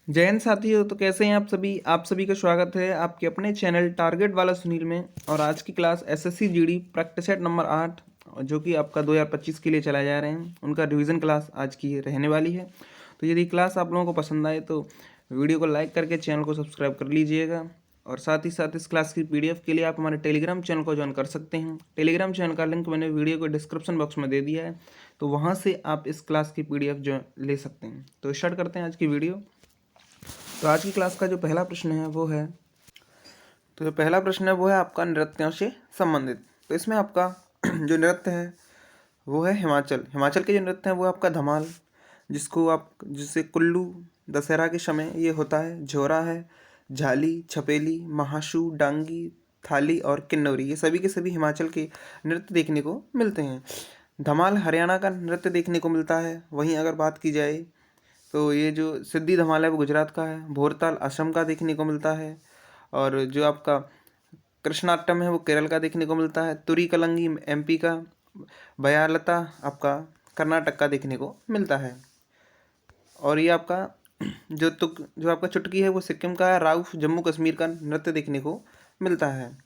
जय हिंद साथियों। तो कैसे हैं आप सभी का स्वागत है आपके अपने चैनल टारगेट वाला सुनील में। और आज की class SSC GD practice set number 8 जो कि आपका 2025 के लिए चलाए जा रहे हैं, उनका रिवीजन क्लास आज की रहने वाली है। तो यदि क्लास आप लोगों को पसंद आए तो वीडियो को लाइक करके चैनल को सब्सक्राइब कर लीजिएगा। और साथ ही साथ इस क्लास की पीडीएफ के लिए आप हमारे टेलीग्राम चैनल को ज्वाइन कर सकते हैं। टेलीग्राम चैनल का लिंक मैंने वीडियो को डिस्क्रिप्शन बॉक्स में दे दिया है, तो वहाँ से आप इस क्लास की पीडीएफ जो ले सकते हैं। तो स्टार्ट करते हैं आज की वीडियो। तो आज की क्लास का जो पहला प्रश्न है वो है आपका नृत्यों से संबंधित। तो इसमें आपका जो नृत्य है वो है हिमाचल के जो नृत्य है वो आपका धमाल, जिसे कुल्लू दशहरा के समय ये होता है। झोरा है, झाली, छपेली, महाशू, डांगी, थाली और किन्नौरी, ये सभी के सभी हिमाचल के नृत्य देखने को मिलते हैं। धमाल हरियाणा का नृत्य देखने को मिलता है। वहीं अगर बात की जाए तो ये जो सिद्धि धमाल है वो गुजरात का है। भोरताल असम का देखने को मिलता है। और जो आपका कृष्णाटम है वो केरल का देखने को मिलता है। तुरी कलंगी एमपी का, बयालता आपका कर्नाटक का देखने को मिलता है। और ये आपका जो आपका चुटकी है वो सिक्किम का है। राउफ जम्मू कश्मीर का नृत्य देखने को मिलता है।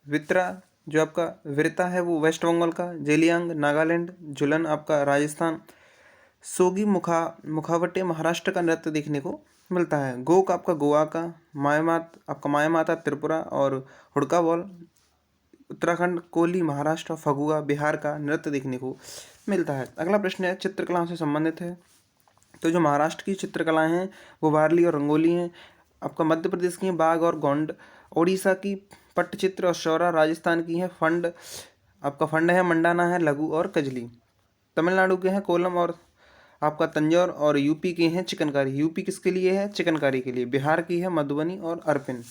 वित्रा जो आपका विरता है वो वेस्ट बंगाल का। जेलियांग नागालैंड, झुलन आपका राजस्थान, सोगी मुखावटे महाराष्ट्र का नृत्य देखने को मिलता है। गोक आपका गोवा का, माया माता त्रिपुरा और हुड़का बॉल उत्तराखंड, कोहली महाराष्ट्र, फगुआ बिहार का नृत्य देखने को मिलता है। अगला प्रश्न है चित्रकलाओं से संबंधित है। तो जो महाराष्ट्र की चित्रकलाएं हैं वो वारली और रंगोली हैं। आपका मध्य प्रदेश की हैं बाघ और गोंड, ओडिशा की पट्टचित्र और शौरा, राजस्थान की है फंड है, मंडाना है, लघु और कजली, तमिलनाडु के हैं कोलम और आपका तंजौर, और यूपी के हैं चिकनकारी। यूपी किसके लिए है? चिकनकारी के लिए। बिहार की है मधुबनी और अर्पिन।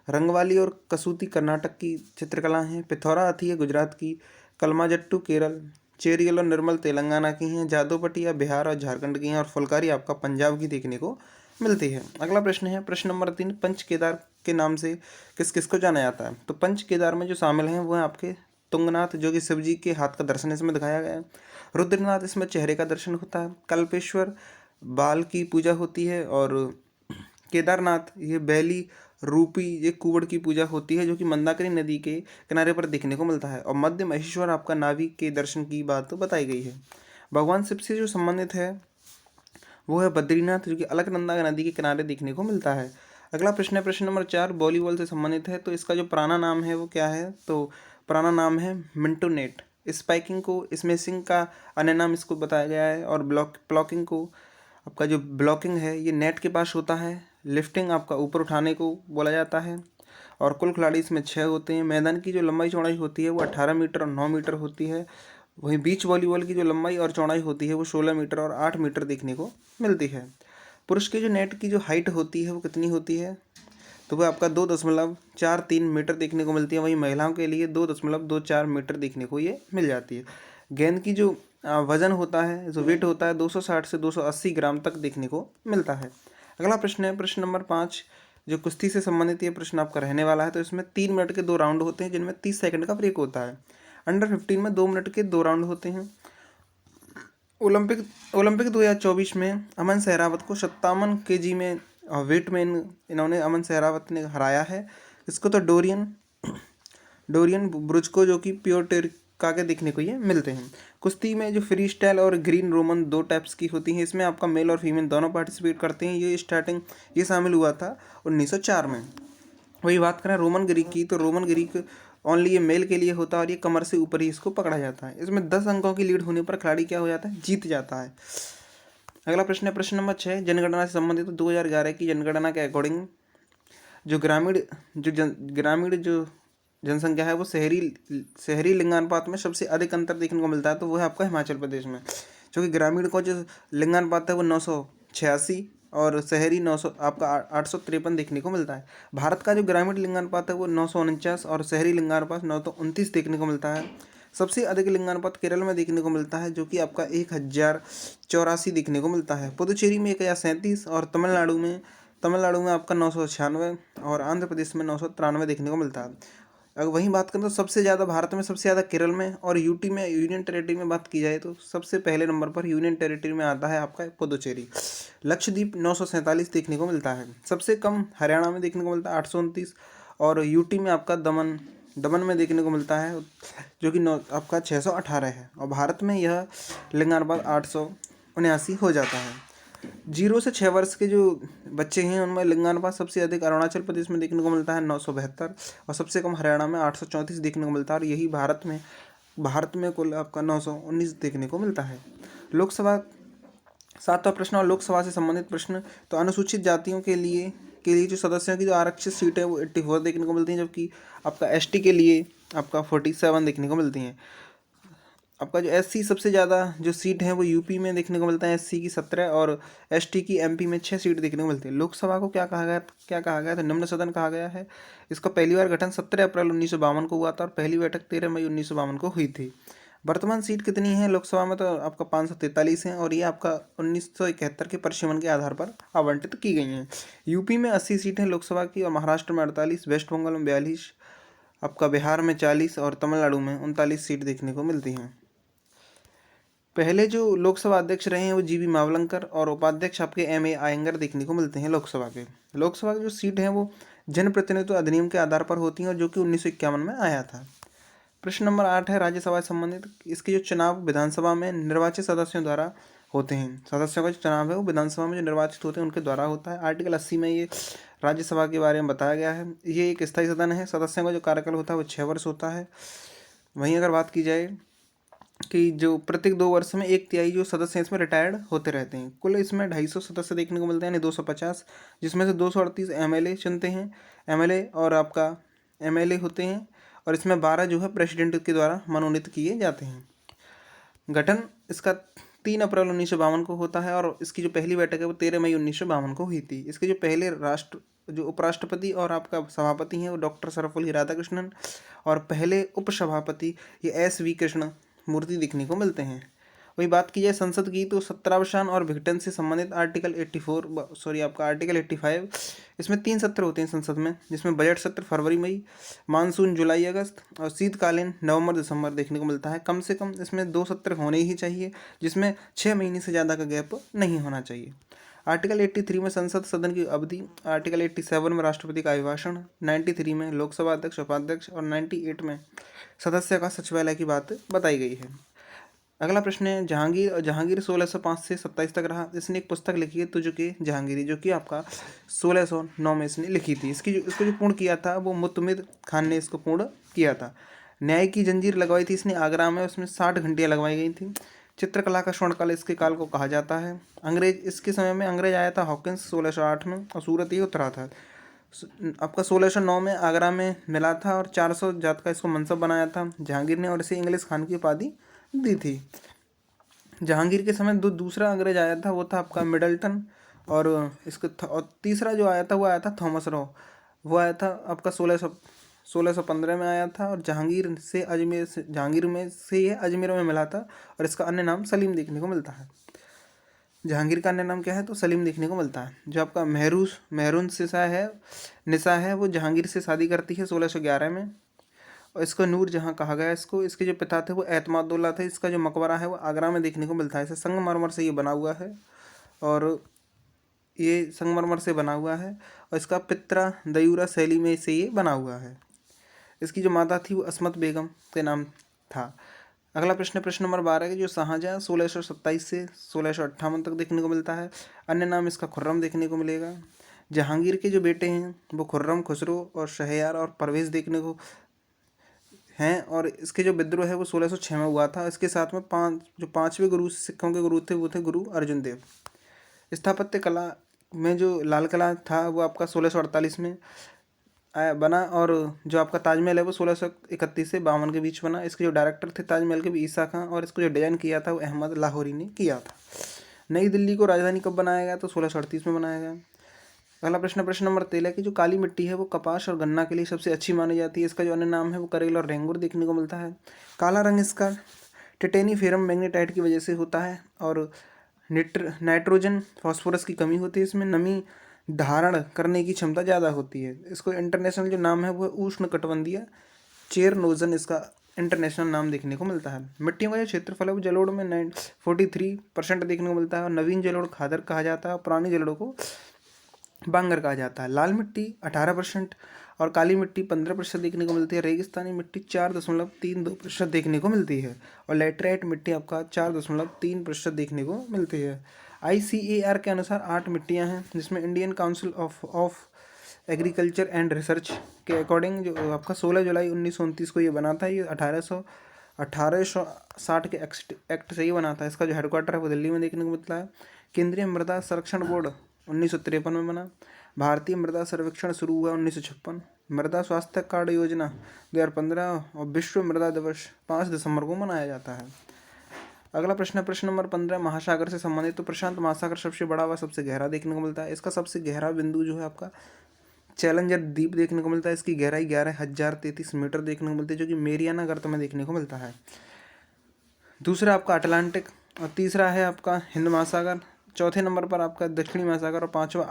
रंगवाली और कसूती कर्नाटक की चित्रकला हैं। पिथौरा आती है गुजरात की। कलमाजट्टू केरल, चेरियल और निर्मल तेलंगाना की हैं। जादोपटिया बिहार और झारखंड की हैं। और फुलकारी आपका पंजाब की देखने को मिलती है। अगला प्रश्न है प्रश्न नंबर 3, पंच केदार के नाम से किस किस को जाना जाता है? तो पंच केदार में जो शामिल हैं वो हैं आपके तुंगनाथ, जो कि शिव जी के हाथ का दर्शन इसमें दिखाया गया है। रुद्रनाथ, इसमें चेहरे का दर्शन होता है। कल्पेश्वर, बाल की पूजा होती है। और केदारनाथ, ये बैली रूपी, ये कुवड़ की पूजा होती है, जो कि मंदाकिनी नदी के किनारे पर देखने को मिलता है। और मध्य महेश्वर आपका नाभि के दर्शन की बात तो बताई गई है। भगवान शिव से जो संबंधित है वो है बद्रीनाथ, जो कि अलकनंदा नदी के किनारे देखने को मिलता है। अगला प्रश्न है प्रश्न नंबर 4, वॉलीबॉल से संबंधित है। तो इसका जो पुराना नाम है वो क्या है? तो पुराना नाम है मिंटो नेट। स्पाइकिंग को स्मैशिंग का अन्य नाम इसको बताया गया है। और ब्लॉकिंग को, आपका जो ब्लॉकिंग है ये नेट के पास होता है। लिफ्टिंग आपका ऊपर उठाने को बोला जाता है। और कुल खिलाड़ी इसमें 6 होते हैं। मैदान की जो लंबाई चौड़ाई होती है वो 18 मीटर और 9 मीटर होती है। वहीं बीच वॉलीबॉल की जो लंबाई और चौड़ाई होती है वो 16 मीटर और 8 मीटर देखने को मिलती है। पुरुष की जो नेट की जो हाइट होती है वो कितनी होती है? तो वह आपका 2.43 मीटर देखने को मिलती है। वहीं महिलाओं के लिए 2.24 मीटर देखने को ये मिल जाती है। गेंद की जो वजन होता है, जो वेट होता है, 260 से 280 ग्राम तक देखने को मिलता है। अगला प्रश्न है प्रश्न नंबर 5, जो कुश्ती से संबंधित ये प्रश्न आपका रहने वाला है। तो इसमें 3 मिनट के 2 राउंड होते हैं, जिनमें 30 सेकंड का ब्रेक होता है। अंडर 15 में 2 मिनट के 2 राउंड होते हैं। ओलंपिक 2024 में अमन सहरावत को 57 केजी में वेट में इन्होंने अमन सहरावत ने हराया है। इसको तो डोरियन ब्रुज्को, जो कि प्योर्टोरिको के देखने को ये मिलते हैं। कुश्ती में जो फ्री स्टाइल और ग्रीन रोमन 2 टाइप्स की होती हैं। इसमें आपका मेल और फीमेल दोनों पार्टिसिपेट करते हैं। ये शामिल हुआ था 1904 में। वही बात करें रोमन ग्रीक की, तो रोमन ग्रीक ओनली ये मेल के लिए होता है और ये कमर से ऊपर ही इसको पकड़ा जाता है। इसमें 10 अंकों की लीड होने पर खिलाड़ी क्या हो जाता है? जीत जाता है। अगला प्रश्न है प्रश्न नंबर 6, जनगणना से संबंधित। 2011 की जनगणना के अकॉर्डिंग जो ग्रामीण जो जनसंख्या है वो शहरी लिंगानुपात में सबसे अधिक अंतर देखने को मिलता है। तो वो है आपका हिमाचल प्रदेश में, क्योंकि ग्रामीण को जो लिंगानुपात है वो 986 और शहरी 900 आपका 853 देखने को मिलता है। भारत का जो ग्रामीण लिंगानुपात है वो 949 और शहरी लिंगानुपात 929 देखने को मिलता है। सबसे अधिक लिंगानुपात केरल में देखने को मिलता है, जो कि आपका 1084 देखने को मिलता है। पुदुचेरी में 1037 और तमिलनाडु में आपका 996 और आंध्र प्रदेश में 993 देखने को मिलता है। अगर वहीं बात करें तो सबसे ज़्यादा भारत में सबसे ज़्यादा केरल में, और यूटी में, यूनियन टेरिटरी में बात की जाए तो सबसे पहले नंबर पर यूनियन टेरिटरी में आता है आपका पुदुचेरी। लक्षद्वीप 947 देखने को मिलता है। सबसे कम हरियाणा में देखने को मिलता है 829, और यूटी में आपका दमन दमन में देखने को मिलता है जो कि आपका 618 है, और भारत में यह लिंगानुपात 879 हो जाता है। 0 से 6 वर्ष के जो बच्चे हैं उनमें लिंगानुपात सबसे अधिक अरुणाचल प्रदेश में देखने को मिलता है 972, और सबसे कम हरियाणा में 834 देखने को मिलता है, और यही भारत में कुल आपका 919 देखने को मिलता है। लोकसभा 7वां प्रश्न और लोकसभा से संबंधित प्रश्न। तो अनुसूचित जातियों के लिए जो सदस्यों की जो आरक्षित सीट है वो 84 देखने को मिलती हैं, जबकि आपका एसटी के लिए आपका 47 देखने को मिलती हैं। आपका जो एससी सबसे ज़्यादा जो सीट है वो यूपी में देखने को मिलता है, एससी की 17, और एसटी की एमपी में 6 सीट देखने को मिलती है। लोकसभा को क्या कहा गया तो निम्न सदन कहा गया है। इसका पहली बार गठन 17 अप्रैल 1952 को हुआ था, और पहली बैठक 13 मई 1952 को हुई थी। वर्तमान सीट कितनी है लोकसभा में तो आपका 543 है, और ये आपका 1971 के परिसीमन के आधार पर आवंटित की गई हैं। यूपी में 80 सीट है लोकसभा की, और महाराष्ट्र में 48, वेस्ट बंगाल में 42, आपका बिहार में 40, और तमिलनाडु में 39 सीट देखने को मिलती हैं। पहले जो लोकसभा अध्यक्ष रहे हैं वो जीवी मावलंकर, और उपाध्यक्ष आपके एम ए आयंगर देखने को मिलते हैं लोकसभा के। लोकसभा की जो सीट है वो जनप्रतिनिधित्व अधिनियम के आधार पर होती हैं, और जो कि 1951 में आया था। प्रश्न नंबर 8 है राज्यसभा से संबंधित। इसके जो चुनाव विधानसभा में निर्वाचित सदस्यों द्वारा होते हैं। सदस्यों का जो चुनाव है वो विधानसभा में जो निर्वाचित होते हैं उनके द्वारा होता है। आर्टिकल 80 में ये राज्यसभा के बारे में बताया गया है। ये एक स्थायी सदन है। सदस्यों का जो कार्यकाल होता है वो 6 वर्ष होता है। वहीं अगर बात की जाए कि जो प्रत्येक 2 वर्ष में 1/3 जो सदस्य हैं इसमें रिटायर्ड होते रहते हैं। कुल इसमें 250 सदस्य देखने को मिलते हैं, यानी 250, जिसमें से 238 एमएलए चुनते हैं, एमएलए और आपका एमएलए होते हैं, और इसमें 12 जो है प्रेसिडेंट के द्वारा मनोनीत किए जाते हैं। गठन इसका 3 अप्रैल 1952 को होता है, और इसकी जो पहली बैठक है वो 13 मई 1952 को हुई थी। इसके जो पहले जो उपराष्ट्रपति और आपका सभापति हैं वो डॉक्टर सर्वपल्ली राधाकृष्णन, और पहले उपसभापति ये एस वी कृष्ण मूर्ति देखने को मिलते हैं। वही बात की जाए संसद की तो सत्रावसान और विघटन से संबंधित आर्टिकल 85, इसमें 3 सत्र होते हैं संसद में, जिसमें बजट सत्र फरवरी मई, मानसून जुलाई अगस्त, और शीतकालीन नवंबर दिसंबर देखने को मिलता है। कम से कम इसमें 2 सत्र होने ही चाहिए, जिसमें 6 महीने से ज़्यादा का गैप नहीं होना चाहिए। आर्टिकल 83 में संसद सदन की अवधि, आर्टिकल 87 में राष्ट्रपति का अभिभाषण, 93 में लोकसभा अध्यक्ष उपाध्यक्ष, और 98 में सदस्य का सचिवालय की बात बताई गई है। अगला प्रश्न है जहांगीर। जहांगीर 1605 से 27 तक रहा। इसने एक पुस्तक लिखी है तुझ के जहांगीरी, जो कि आपका 1609 में इसने लिखी थी। इसको जो पूर्ण किया था वो मुतमिद खान ने इसको पूर्ण किया था। न्याय की जंजीर लगवाई थी इसने आगरा में, उसमें 60 घंटियाँ लगवाई गई थी। चित्रकला का स्वर्णकाल इसके काल को कहा जाता है। इसके समय में अंग्रेज आया था हॉकिंस 1608 में, और सूरत ही उतरा था। आपका 1609 में आगरा में मिला था, और 400 जात का इसको मनसब बनाया था जहांगीर ने, और इसे इंग्लिश खान की उपाधि दी थी। जहांगीर के समय दूसरा अंग्रेज आया था वो था आपका मिडल्टन, और और तीसरा जो आया था वो आया था थॉमस रॉ। वो आया था आपका 1615 में आया था, और जहांगीर में से ये अजमेर में मिला था, और इसका अन्य नाम सलीम देखने को मिलता है। जहांगीर का अन्य नाम क्या है तो सलीम देखने को मिलता है। जो आपका मेहरून निसा है वो जहांगीर से शादी करती है 1611 में, और इसको नूर जहाँ कहा गया इसको। इसके जो पिता थे वो एतमादुल्ला थे। इसका जो मकबरा है वो आगरा में देखने को मिलता है। इसे संगमरमर से ये बना हुआ है, और ये संगमरमर से बना हुआ है, और इसका पित्रा दयूरा शैली में से ये बना हुआ है। इसकी जो माता थी वो अस्मत बेगम के नाम था। अगला प्रश्न नंबर 12 के जो शाहजहाँ 1627 से 1658 तक देखने को मिलता है। अन्य नाम इसका खुर्रम देखने को मिलेगा। जहांगीर के जो बेटे हैं वो खुर्रम, खुसरो और शहरयार और परवेज़ देखने को हैं, और इसके जो विद्रोह है वो 1606 में हुआ था। इसके साथ में 5वें गुरु सिखों के गुरु थे वो थे गुरु अर्जुन देव। स्थापत्य कला में जो लाल किला था वो आपका 1648 में बना, और जो आपका ताजमहल है वो 1631 से 52 के बीच बना। इसके जो डायरेक्टर थे ताजमहल के भी ईसा खां, और इसको जो डिज़ाइन किया था वो अहमद लाहौरी ने किया था। नई दिल्ली को राजधानी कब बनाया गया तो 1638 में बनाया गया। अगला प्रश्न नंबर 13 की जो काली मिट्टी है वो कपास और गन्ना के लिए सबसे अच्छी मानी जाती है। इसका जो अन्य नाम है वो करेल और रेंगुर देखने को मिलता है। काला रंग इसका टिटेनीफेरम मैग्नेटाइट की वजह से होता है, और नाइट्रोजन फास्फोरस की कमी होती है। इसमें नमी धारण करने की क्षमता ज़्यादा होती है। इसको इंटरनेशनल जो नाम है वो उष्ण कटिबंधीय चेरनोजन इसका इंटरनेशनल नाम देखने को मिलता है। मिट्टियों का जो क्षेत्रफल है वो जलोढ़ में 43% देखने को मिलता है और नवीन जलोढ़ खादर कहा जाता है और पुरानी जलोढ़ को बांगर कहा जाता है। लाल मिट्टी 18% और काली मिट्टी 15% देखने को मिलती है। रेगिस्तानी मिट्टी 4.32% देखने को मिलती है और लैटेराइट मिट्टी आपका 4.3% देखने को मिलती है। ICAR के अनुसार 8 मिट्टियां हैं, जिसमें Indian council of agriculture and research के अकॉर्डिंग जो आपका 16 जुलाई 1929 को ये बना था। ये 1860 के एक्ट से ही बना था। इसका जो हेडक्वार्टर है वो दिल्ली में देखने को मिलता है। केंद्रीय मृदा संरक्षण बोर्ड 1953 में बना। भारतीय मृदा सर्वेक्षण शुरू हुआ 1956। मृदा स्वास्थ्य कार्ड योजना 2015 और विश्व मृदा दिवस 5 दिसंबर को मनाया जाता है। अगला प्रश्न है प्रश्न नंबर 15, महासागर से संबंधित। तो प्रशांत महासागर सबसे बड़ा व सबसे गहरा देखने को मिलता है। इसका सबसे गहरा बिंदु जो है आपका चैलेंजर द्वीप देखने को मिलता है। इसकी गहराई 11,033 मीटर देखने को मिलती है, जो कि मेरियाना गर्त में देखने को मिलता है। दूसरा आपका अटलांटिक और तीसरा है आपका हिंद महासागर। चौथे नंबर पर आपका दक्षिणी महासागर और पांचवा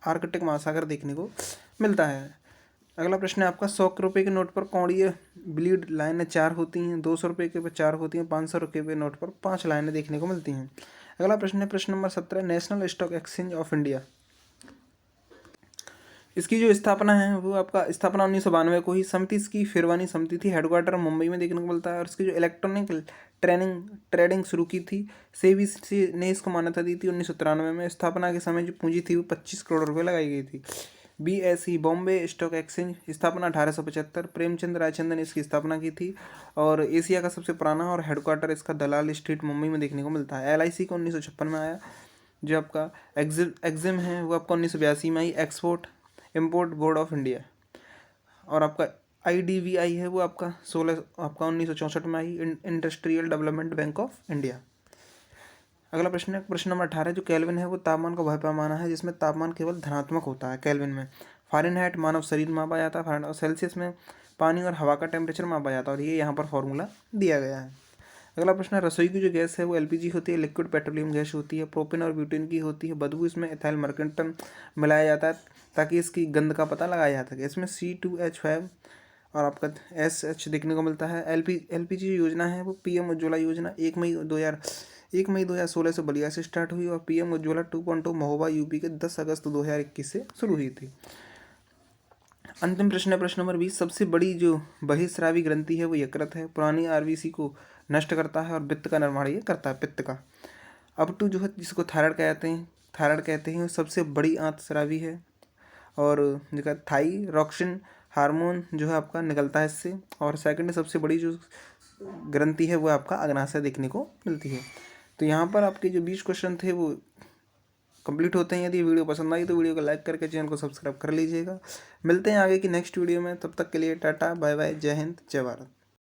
आर्कटिक महासागर देखने को मिलता है। अगला प्रश्न है आपका 100 रुपये के नोट पर कोणीय ब्लीड लाइनें 4 होती हैं, 200 रुपये के पर 4 होती हैं, 500 रुपये के नोट पर 5 लाइनें देखने को मिलती हैं। अगला प्रश्न है प्रश्न number 17, national stock exchange of India. इसकी जो स्थापना है वो आपका स्थापना 1992 को ही। समिति इसकी फिरवानी समिति थी। हेडक्वार्टर मुंबई में देखने को मिलता है और इसकी जो इलेक्ट्रॉनिक ट्रेडिंग शुरू की थी सेबी ने इसको मान्यता दी थी 1993 में। स्थापना के समय जो पूंजी थी वो 25 करोड़ रुपये लगाई गई थी। BSE बॉम्बे स्टॉक एक्सचेंज, स्थापना 1875। प्रेमचंद रायचंद्र ने इसकी स्थापना की थी और एशिया का सबसे पुराना और हेडक्वार्टर इसका दलाल स्ट्रीट मुंबई में देखने को मिलता है। LIC को 1956 में आया। जो आपका एग्जिम है वो आपका 1982 में आई, export import board of India. और आपका IDBI है वो आपका 1964 में आई, industrial development bank of India. अगला प्रश्न है प्रश्न नंबर 18, जो केल्विन है वो तापमान का वह पैमाना है जिसमें तापमान केवल धनात्मक होता है। केल्विन में फ़ारेनहाइट मानव शरीर मापा जाता है, फ़ारेनहाइट और सेल्सियस में पानी और हवा का टेम्परेचर मापा जाता है और ये यहाँ पर फॉर्मूला दिया गया है। अगला प्रश्न है रसोई की जो गैस है वो LPG होती है, लिक्विड पेट्रोलियम गैस होती है, प्रोपेन और ब्यूटेन की होती है। बदबू इसमें एथाइल मर्केंटन मिलाया जाता है ताकि इसकी गंध का पता लगाया जा सके। इसमें C2H5 और आपका SH देखने को मिलता है। LPG योजना है वो PM उज्ज्वला योजना 1 मई 2016 से बलिया से स्टार्ट हुई और PM उज्ज्वला 2.0 महोबा UP के 10 अगस्त 2021 से शुरू हुई थी। अंतिम प्रश्न है प्रश्न नंबर 20, सबसे बड़ी जो बहिस्रावी ग्रंथि है वो यकृत है। पुरानी RBC को नष्ट करता है और पित्त का निर्माण ये करता है, पित्त का। अब टू जो है जिसको थायराइड कहते हैं वो सबसे बड़ी आंतस्रावी है और जो थाइरोक्सिन हार्मोन जो है आपका निकलता है इससे। और सेकंड सबसे बड़ी जो ग्रंथि है वो आपका अग्नाशय देखने को मिलती है। तो यहाँ पर आपके जो 20 क्वेश्चन थे वो कंप्लीट होते हैं। यदि वीडियो पसंद आई तो वीडियो को लाइक करके चैनल को सब्सक्राइब कर लीजिएगा। मिलते हैं आगे की नेक्स्ट वीडियो में, तब तक के लिए टाटा बाय बाय, जय हिंद जय भारत।